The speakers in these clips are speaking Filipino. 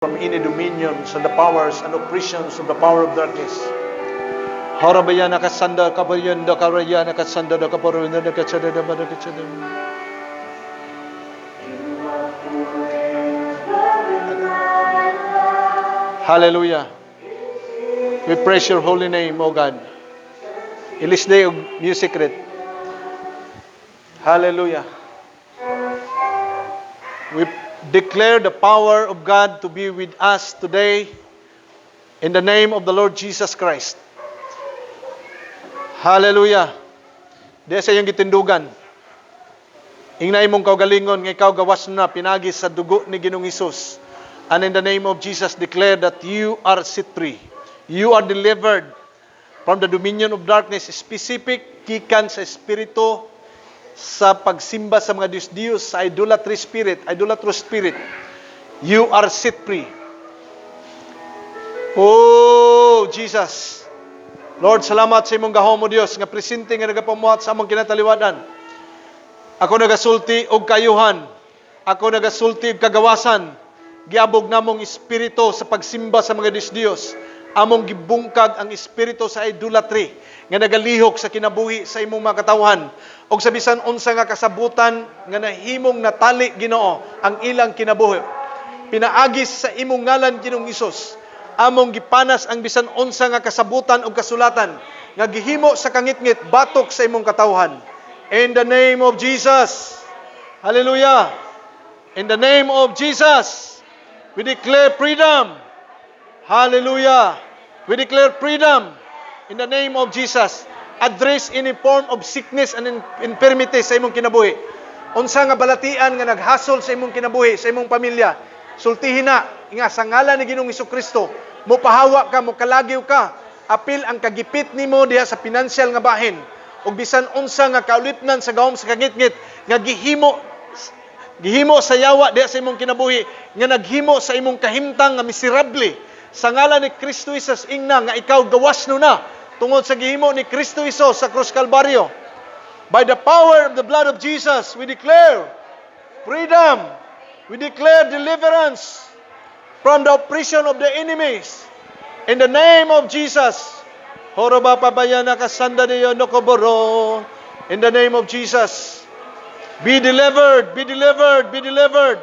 from any dominions and the powers and oppressions of the power of darkness. Harabayana kasanda kabayanda karayana kasanda da kaparuna da kachada da bada kachada. Hallelujah. We praise your holy name, O God. Ilis day og music red. Hallelujah. We declare the power of God to be with us today in the name of the Lord Jesus Christ. Hallelujah. Di sa iyong gitindugan. Ingnay mong kaugalingon nga ikaw gawas na pinagi sa dugo ni Ginoong Hesus. And in the name of Jesus, declare that you are set free. You are delivered from the dominion of darkness, specific gikan sa espiritu sa pagsimba sa mga Diyos-Diyos, sa idolatrous spirit. You are set free. Oh, Jesus. Lord, salamat sa imong gahom mo Dios nga presente nga nagapamuhat sa among kinataliwadan. Ako nagasulti og kayuhan. Ako nagasulti og kagawasan. Giabog namong espiritu sa pagsimba sa mga Diyos-Diyos. Among gibungkag ang espiritu sa idolatry nga nagalihok sa kinabuhi sa imong mga katawhan og sa bisan unsa nga kasabutan nga nahimong natali Ginoo ang ilang kinabuhi. Pinaagis sa imong ngalan Ginoong Hesus, among gipanas ang bisan unsa nga kasabutan og kasulatan nga gihimo sa kangitngit batok sa imong katawhan. In the name of Jesus. Hallelujah. In the name of Jesus, we declare freedom. Hallelujah. We declare freedom in the name of Jesus. Address any form of sickness and infirmity sa imong kinabuhi. Unsa nga balatian nga naghasol sa imong kinabuhi, sa imong pamilya, sultihin na nga sa ngalan ni Ginoong Hesukristo, mopahawa ka, mokalagyo ka, apil ang kagipit nimo diha sa financial nga bahin. Ug bisan unsa nga kaulipnan sa gahom sa kangitngit nga gihimo sa yawa diha sa imong kinabuhi, nga naghimo sa imong kahimtang nga miserable. Sa ngalan ni Kristo Jesus ingna nga ikaw gawas no na tungod sa gihimo ni Kristo Jesus sa krus Kalbaryo. By the power of the blood of Jesus, we declare freedom. We declare deliverance from the oppression of the enemies. In the name of Jesus. Horoba pabayana kasanda niyo nokoboro. In the name of Jesus. Be delivered, be delivered, be delivered.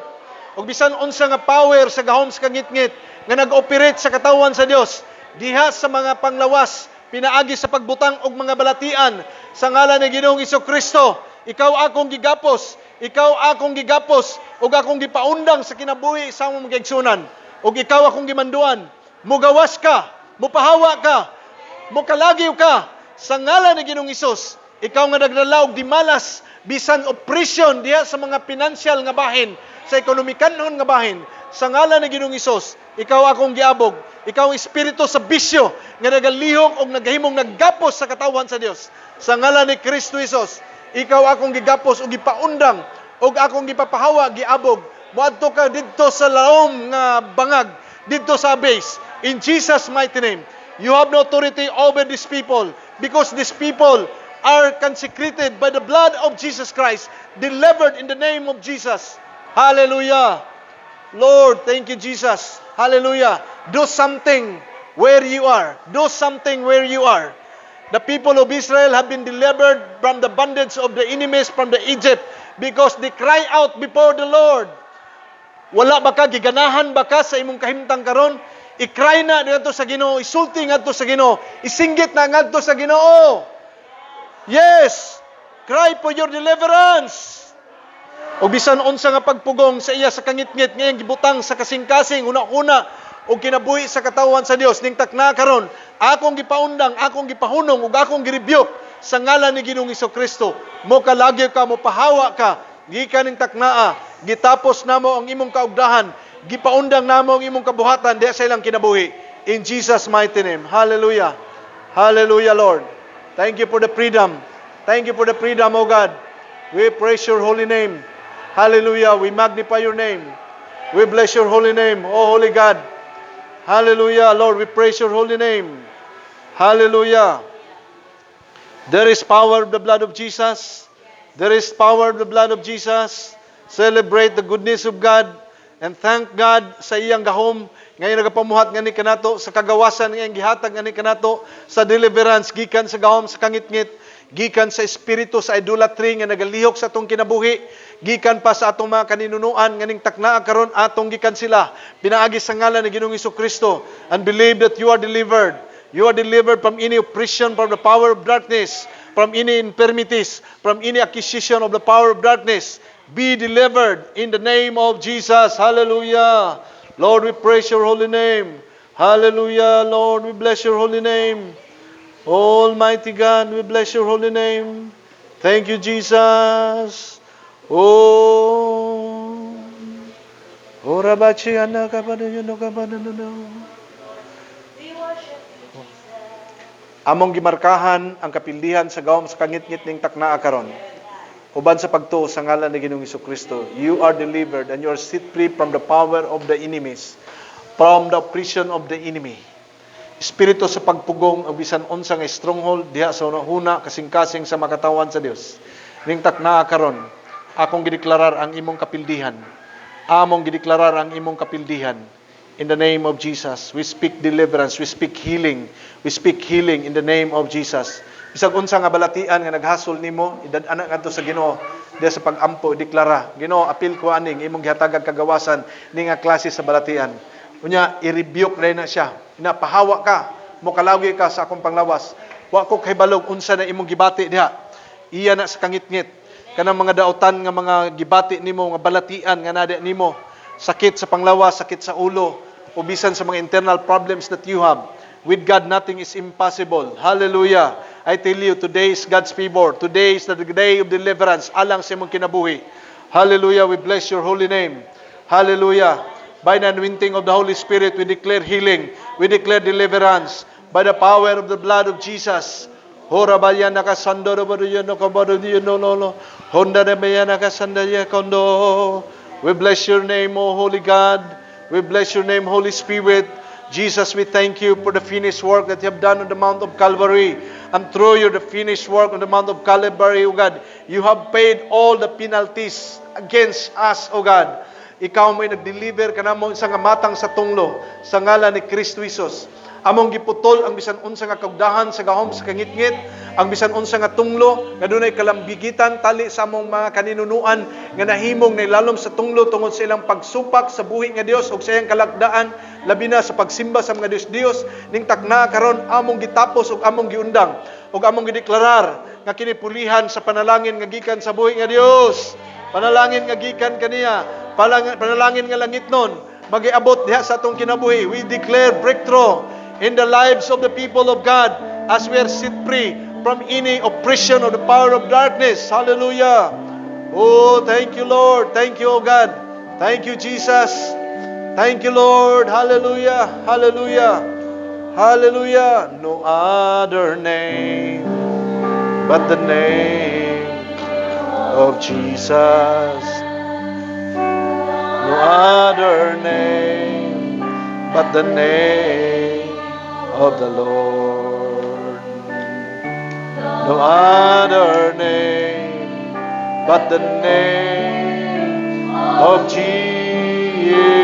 Og bisan unsa nga power sa gahom sa kangitngit nga nag-operate sa katawan sa Dios diha sa mga panglawas, pinaagi sa pagbutang og mga balatian sa ngalan ni Ginoong Hesukristo. Ikaw akong gigapos, ug akong gipaundang sa kinabuhi sa among mga igsunan. Ug ikaw akong gimanduan, mugawas ka, mupahawa ka, mukalagyo ka sa ngalan ni Ginoong Hesus. Ikaw nga nagdala og dimalas bisan oppression diha sa mga financial nga bahin, sa ekonomikanon nga bahin, sa ngalan ni Ginoong Hesus, ikaw akong giabog. Ikaw espiritu sa bisyo nga nagalihok og nagahimong naggapos sa katawan sa Dios. Sa ngalan ni Kristo Jesus, ikaw akong gigapos og gipaundang og akong gipapahawa, giabog. Moadto ka didto sa laom nga bangag, didto sa base. In Jesus' mighty name, you have no authority over these people because these people are consecrated by the blood of Jesus Christ, delivered in the name of Jesus. Hallelujah. Lord, thank you, Jesus. Hallelujah. Do something where you are. Do something where you are. The people of Israel have been delivered from the bondage of the enemies from the Egypt because they cry out before the Lord. Wala ba ka, giganahan ba ka sa imong kahimtang karon? I-cry na ngadto sa Ginoo, isulti ngadto sa Ginoo, isinggit na ngadto sa Ginoo. Yes, cry for your deliverance. O bisan unsa nga pagpugong sa iya sa kangitngit ngayong gibutang sa kasing-kasing una-una o kinabuhi sa katawan sa Dios ning takna karon, akong gipaundang, akong gipahunong ug akong girebuke sa ngalan ni Ginoong Hesukristo. Mo kalagyo ka, mo pahawa ka gikan ning taknaa, gitapos namo ang imong kaugdahan, gipaundang namo ang imong kabuhatan diha sa ilang kinabuhi. In Jesus mighty name. Hallelujah. Hallelujah, Lord. Thank you for the freedom. Thank you for the freedom, O God. We praise your holy name. Hallelujah. We magnify your name. We bless your holy name, O Holy God. Hallelujah. Lord, we praise your holy name. Hallelujah. There is power of the blood of Jesus. There is power of the blood of Jesus. Celebrate the goodness of God. And thank God sa iyang gahom ngayon nagapamuhat ngani kanato sa kagawasan nga gihatag ngani kanato sa deliverance gikan sa gahom sa kangitngit, gikan sa espiritu sa idolatry nga nagalihok sa atong kinabuhi, gikan pa sa atong mga kaninunuan nganing taknaa karon atong gikan sila pinaagi sa ngalan ni Ginoong Hesukristo, and believe that you are delivered. You are delivered from any oppression, from the power of darkness, from any infirmities, from any acquisition of the power of darkness. Be delivered in the name of Jesus. Hallelujah. Lord, we praise your holy name. Hallelujah. Lord, we bless your holy name. Almighty God, we bless your holy name. Thank you, Jesus. Oh, ora bachi ana kapada yuno kapada no. Among gimarkahan ang kapildihan sa gawom sa kangit-ngit ning taknaa karon. Uban sa pagtuo sa ngalan ni Ginoong Hesukristo, you are delivered and you are set free from the power of the enemies, from the oppression of the enemy. Espiritu sa pagpugong ang bisan unsa nga stronghold diha sa una kasing-kasing sa makatawan sa Dios. Ning taknaa karon, akong gideklarar ang imong kapildihan. Among gideklarar ang imong kapildihan. In the name of Jesus, we speak deliverance, we speak healing. We speak healing in the name of Jesus. Bisag unsa nga balatian nga naghasol nimo, idad-ana kadto sa Ginoo, diha sa pag-ampo deklara, Ginoo, apil ko aning imong gihatagag kagawasan ni nga klase sa balatian. Unya i-rebuke na siya. Inapahawa ka, mokalawgi ka sa akong panglawas. Wa ko kahibalog unsa na imong gibati diha. Iya na sa kangit-ngit. Kanang mga daotan nga mga gibati nimo nga balatian nga nada nimo, sakit sa panglawas, sakit sa ulo, o bisan sa mga internal problems that you have. With God, nothing is impossible. Hallelujah. I tell you, today is God's favor. Today is the day of deliverance. Alang sa imong kinabuhi. Hallelujah. We bless your holy name. Hallelujah. By the anointing of the Holy Spirit, we declare healing. We declare deliverance. By the power of the blood of Jesus. We bless your name, O Holy God. We bless your name, Holy Spirit. Jesus, we thank you for the finished work that you have done on the Mount of Calvary. And through you, the finished work on the Mount of Calvary, O God, you have paid all the penalties against us, O God. Ikaw may nag-deliver ka na mo isang matang sa tunglo sa ngalan ni Kristo Jesus. Among giputol ang bisan unsa nga kaugdahan sa gahom sa kangitngit, ang bisan unsa nga tunglo nga dunay kalambigitan tali sa among mga kaninunuan nga nahimong nailalom sa tunglo tungod sa ilang pagsupak sa buhi nga Dios ug sa iyang kalakdaan, labi na sa pagsimba sa mga Dios ning takna karon among gitapos ug among giundang ug among gideklarar nga kinipulihan sa panalangin nga gikan sa buhi nga Dios. Panalangin nga gikan kaniya, panalangin nga langitnon magiabot diha sa atong kinabuhi. We declare breakthrough in the lives of the people of God as we are set free from any oppression of the power of darkness. Hallelujah. Oh, thank you, Lord. Thank you, oh God. Thank you, Jesus. Thank you, Lord. Hallelujah. Hallelujah. Hallelujah. No other name but the name of Jesus. No other name but the name of the Lord. No other name but the name of Jesus.